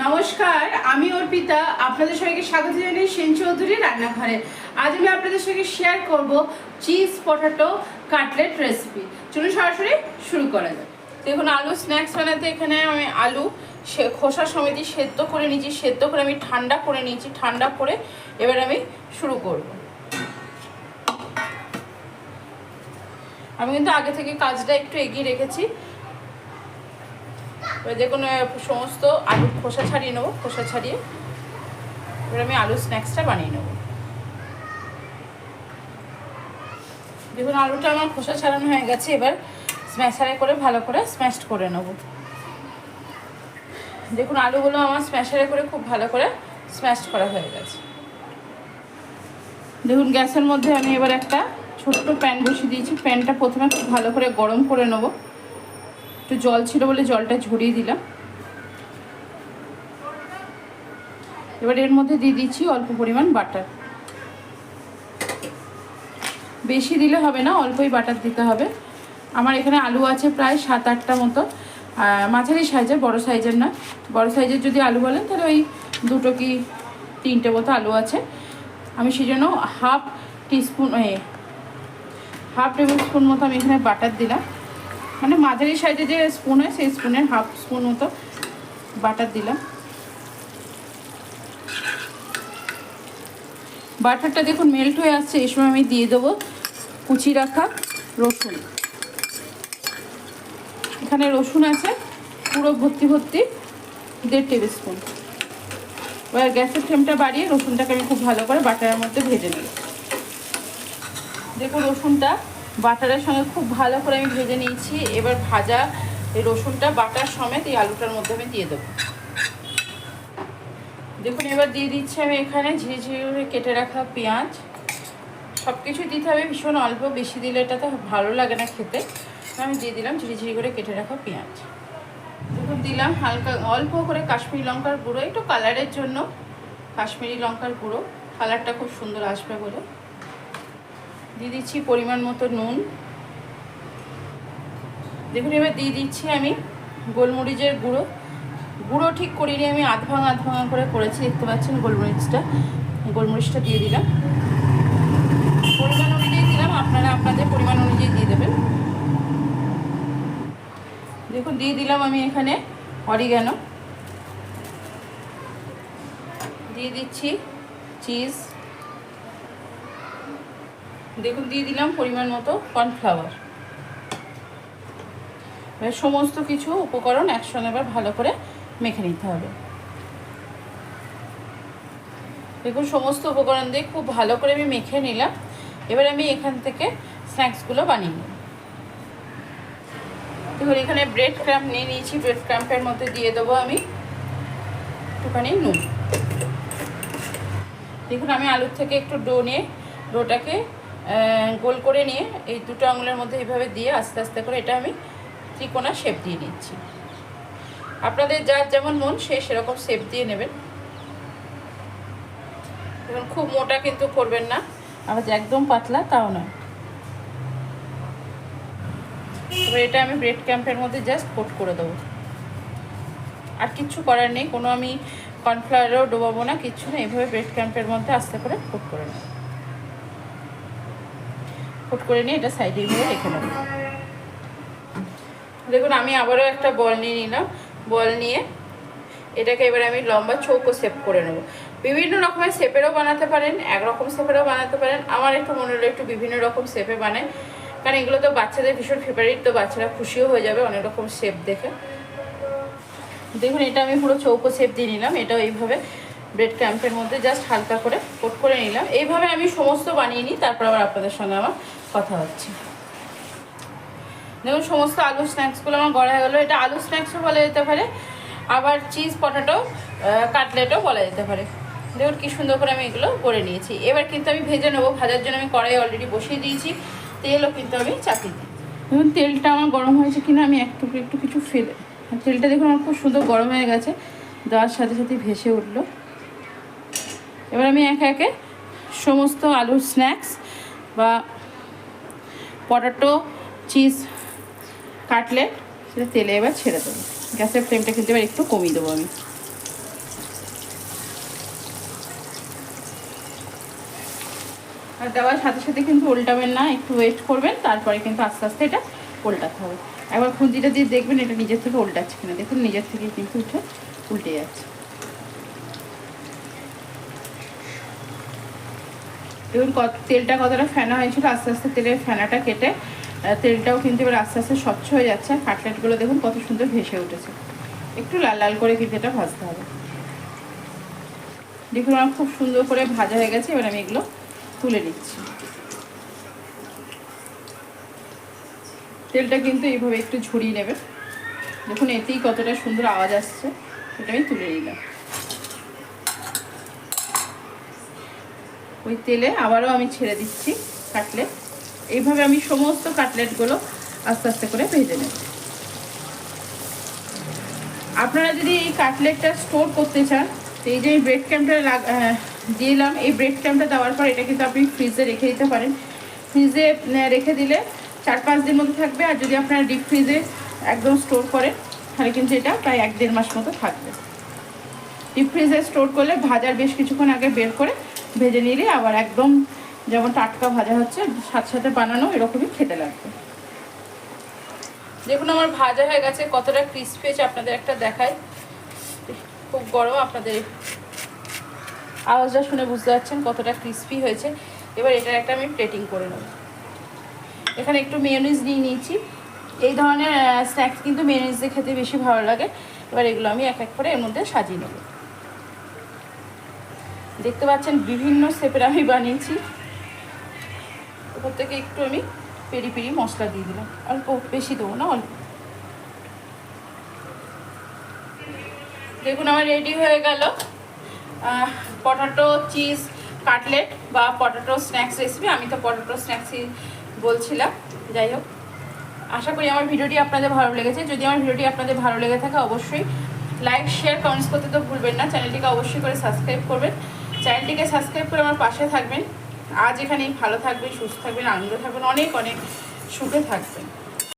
নমস্কার, আমি অর্পিতা। আপনাদের সবাইকে স্বাগত জানাই সেন চৌধুরী রান্নাঘরে। আজ আমি আপনাদের সঙ্গে শেয়ার করব চিজ পটাটো কাটলেট রেসিপি। চলুন সরাসরি শুরু করা যাক। দেখুন, আলু স্ন্যাক্স বানাতে এখানে আমি আলু খোসা সমেত সেদ্ধ করে নিয়েছি। সেদ্ধ করে আমি ঠান্ডা করে নিয়েছি। ঠান্ডা করে এবার আমি শুরু করব। আমি কিন্তু আগে থেকে কাজটা একটু এগিয়ে রেখেছি। এবার দেখুন, সমস্ত আলুর খোসা ছাড়িয়ে নেবো। খোসা ছাড়িয়ে এবার আমি আলু স্ন্যাক্সটা বানিয়ে নেবো। দেখুন, আলুটা আমার খোসা ছাড়ানো হয়ে গেছে। এবার স্ম্যাশারে করে ভালো করে স্ম্যাশ করে নেবো। দেখুন, আলুগুলো আমার স্ম্যাশারে করে খুব ভালো করে স্ম্যাশ করা হয়ে গেছে। দেখুন, গ্যাসের মধ্যে আমি এবার একটা ছোট্ট প্যান বসিয়ে দিয়েছি। প্যানটা প্রথমে খুব ভালো করে গরম করে নেবো। একটু জল ছিল বলে জলটা ঝরিয়ে দিলাম। এবার এর মধ্যে দিয়ে দিচ্ছি অল্প পরিমাণ বাটার। বেশি দিলে হবে না, অল্পই বাটার দিতে হবে। আমার এখানে আলু আছে প্রায় 7-8টা মতো, মাঝারি সাইজের, বড় সাইজের না। বড় সাইজের যদি আলু বলেন তাহলে ওই 2 কি 3টে মতো আলু আছে। আমি সেই জন্য হাফ টেবিল স্পুন মতো আমি এখানে বাটার দিলাম। মানে মাঝারি সাইজের যে স্পুন হয় সেই স্পুনের হাফ স্পুন মতো বাটার দিলাম। বাটারটা দেখুন মেল্ট হয়ে আসছে। এই সময় আমি দিয়ে দেবো কুচি রাখা রসুন। এখানে রসুন আছে পুরো ভর্তি 1.5 টেবিল স্পুন। এবার গ্যাসের ফ্লেমটা বাড়িয়ে রসুনটাকে আমি খুব ভালো করে বাটারের মধ্যে ভেজে নেব। দেখুন, রসুনটা বাটারের সঙ্গে খুব ভালো করে আমি ভেজে নিয়েছি। এবার ভাজা এই রসুনটা বাটার সমেত এই আলুটার মধ্যে আমি দিয়ে দেবো। দেখুন, এবার দিয়ে দিচ্ছি আমি এখানে ঝিরিঝিরি করে কেটে রাখা পেঁয়াজ। সব কিছু দিতে হবে ভীষণ অল্প, বেশি দিলে এটা তো ভালো লাগে না খেতে। আমি দিয়ে দিলাম ঝিরিঝিরি করে কেটে রাখা পেঁয়াজ। দেখুন, দিলাম হালকা অল্প করে কাশ্মীরি লঙ্কার গুঁড়ো, একটু কালারের জন্য কাশ্মীরি লঙ্কার গুঁড়ো, কালারটা খুব সুন্দর আসবে বলে। দিয়ে দিচ্ছি পরিমাণ মতো নুন। দেখুন, এবার দিয়ে দিচ্ছি আমি গোলমরিচের গুঁড়ো ঠিক করিনি, আমি আধ ভাঙা করে করেছি। দেখতে পাচ্ছেন গোলমরিচটা দিয়ে দিলাম। পরিমাণ অনুযায়ী দিলাম, আপনারা আপনাদের পরিমাণ অনুযায়ী দিয়ে দেবেন। দেখুন, দিয়ে দিলাম আমি এখানে অরিগ্যানো। দিয়ে দিচ্ছি চিজ। দেখুন, দিয়ে দিলাম পরিমাণ মতো কর্নফ্লাওয়ার। এবার সমস্ত কিছু উপকরণ একসঙ্গে এবার ভালো করে মেখে নিতে হবে। দেখুন, সমস্ত উপকরণ দিয়ে খুব ভালো করে আমি মেখে নিলাম। এবার আমি এখান থেকে স্ন্যাক্সগুলো বানিয়ে নেব। দেখুন, এখানে ব্রেড ক্রাম্প নিয়ে নিয়েছি। ব্রেড ক্রাম্পের মধ্যে দিয়ে দেবো আমি একটুখানি নুন। দেখুন, আমি আলুর থেকে একটু ডোটাকে গোল করে নিয়ে এই 2টো আঙুলের মধ্যে এইভাবে দিয়ে আস্তে আস্তে করে এটা আমি ত্রিকোণা শেপ দিয়ে নিচ্ছি। আপনাদের যার যেমন মন সেরকম শেপ দিয়ে নেবেন। দেখুন, খুব মোটা কিন্তু করবেন না, আবার একদম পাতলা তাও নয়। এবার এটা আমি ব্রেড ক্রাম্পের মধ্যে জাস্ট কোট করে দেবো। আর কিচ্ছু করার নেই, কোনো আমি কর্নফ্লাওয়ারও ডোবাবো না, কিচ্ছু না। এইভাবে ব্রেড ক্রাম্পের মধ্যে আস্তে করে কোট করে নেব। কোট করে নিয়ে এটা সাইডে এইভাবে রেখে নেব। দেখুন, আমি আবারও একটা বল নিয়ে নিলাম। বল নিয়ে এটাকে এবার আমি লম্বা চৌকো শেপ করে নেব। বিভিন্ন রকমের শেপেরও বানাতে পারেন, একরকম শেপেরও বানাতে পারেন। আমার একটু মনে হলো একটু বিভিন্ন রকম শেপে বানায়, কারণ এগুলো তো বাচ্চাদের ভীষণ ফেভারিট, তো বাচ্চারা খুশিও হয়ে যাবে অনেক রকম শেপ দেখে। দেখুন, এটা আমি পুরো চৌকো শেপ দিয়ে নিলাম। এটাও এইভাবে ব্রেড ক্রাম্পের মধ্যে জাস্ট হালকা করে কোট করে নিলাম। এইভাবে আমি সমস্ত বানিয়ে নিই, তারপর আবার আপনাদের সঙ্গে আমার কথা হচ্ছে। দেখুন, সমস্ত আলু স্ন্যাক্সগুলো আমার গড়া হয়ে গেলো। এটা আলু স্ন্যাক্সও বলা যেতে পারে, আবার চিজ পটাটো কাটলেটও বলা যেতে পারে। দেখুন কি সুন্দর করে আমি এগুলো করে নিয়েছি। এবার কিন্তু আমি ভেজে নেবো। ভাজার জন্য আমি কড়াই অলরেডি বসিয়ে দিয়েছি। তেলও কিন্তু আমি চাপিয়ে দিই। দেখুন, তেলটা আমার গরম হয়েছে কিনা আমি একটু কিছু ফেলে, তেলটা দেখুন আমার খুব সুন্দর গরম হয়ে গেছে, দেওয়ার সাথে সাথে ভেসে উঠলো। এবার আমি একে একে সমস্ত আলুর স্ন্যাক্স বা পটাটো চিজ কাটলেট সেটা তেলে এবার ছেড়ে দেবো। গ্যাসের ফ্লেমটা কিন্তু এবার একটু কমিয়ে দেবো আমি। আর দেওয়ার সাথে সাথে কিন্তু উল্টাবেন না, একটু ওয়েট করবেন, তারপরে কিন্তু আস্তে আস্তে এটা উল্টাতে হবে। একবার খুঁজিটা দিয়ে দেখবেন এটা নিজের থেকে উল্টাচ্ছে কিনা। দেখুন নিজের থেকে কিন্তু উল্টে যাচ্ছে। দেখুন তেলটা কতটা ফেনা হয়েছিল, আস্তে আস্তে তেলের ফেনাটা কেটে তেলটাও কিন্তু এবার আস্তে আস্তে স্বচ্ছ হয়ে যাচ্ছে। কাটলেটগুলো দেখুন কত সুন্দর ভেসে উঠেছে। একটু লাল লাল করে কিন্তু এটা ভাজতে হবে। দেখুন আমার খুব সুন্দর করে ভাজা হয়ে গেছে। এবার আমি এগুলো তুলে নিচ্ছি। তেলটা কিন্তু এইভাবে একটু ঝরিয়ে নেবে। দেখুন এতেই কতটা সুন্দর আওয়াজ আসছে। এটা আমি তুলে নিলাম। ওই তেলে আবারও আমি ছেড়ে দিচ্ছি কাটলেট। এইভাবে আমি সমস্ত কাটলেটগুলো আস্তে আস্তে করে ভেজে নেব। আপনারা যদি এই কাটলেটটা স্টোর করতে চান, তো এই যে ব্রেড ক্রাম্বটা দিলাম, এই ব্রেড ক্রাম্বটা দেওয়ার পর এটা কিন্তু আপনি ফ্রিজে রেখে দিতে পারেন। ফ্রিজে রেখে দিলে 4-5 দিন মতো থাকবে। আর যদি আপনারা ডিপ ফ্রিজে একদম স্টোর করেন তাহলে কিন্তু এটা প্রায় 1-1.5 মাস মতো থাকবে। ডিপ ফ্রিজে স্টোর করলে ভাজার বেশ কিছুক্ষণ আগে বের করে ভেজে নিলে আবার একদম যেমন টাটকা ভাজা হচ্ছে সাথে সাথে বানানো এরকমই খেতে লাগবে। দেখুন আমার ভাজা হয়ে গেছে, কতটা ক্রিস্পি হয়েছে আপনাদের একটা দেখায়। খুব গরম, আপনাদের আওয়াজটা শুনে বুঝতে পারছেন কতটা ক্রিস্পি হয়েছে। এবার এটার একটা আমি প্লেটিং করে নেব। এখানে একটু মেয়োনিজ নিয়ে নিয়েছি। এই ধরনের স্ন্যাক্স কিন্তু মেয়োনিজ দিয়ে খেতে বেশি ভালো লাগে। এবার এগুলো আমি এক এক করে এর মধ্যে সাজিয়ে নেব। দেখতে পাচ্ছেন বিভিন্ন শেপের আমি বানিয়েছি। ওপর থেকে একটু আমি পেরি পেরি মশলা দিয়ে দিলাম, অল্প, বেশি দেবো না, অল্প। দেখুন আমার রেডি হয়ে গেল পটাটো চিজ কাটলেট বা পটাটো স্ন্যাক্স রেসিপি। আমি তো পটাটো স্ন্যাক্সই বলছিলাম। যাই হোক, আশা করি আমার ভিডিওটি আপনাদের ভালো লেগেছে। যদি আমার ভিডিওটি আপনাদের ভালো লেগে থাকে অবশ্যই লাইক শেয়ার কমেন্টস করতে তো ভুলবেন না। চ্যানেলটিকে অবশ্যই করে সাবস্ক্রাইব করবেন। চ্যানেলটিকে সাবস্ক্রাইব করে আমার পাশে থাকবেন। আজ এখানেই ভালো থাকবেন, সুস্থ থাকবেন, আনন্দ থাকবেন, অনেক অনেক সুখে থাকবেন।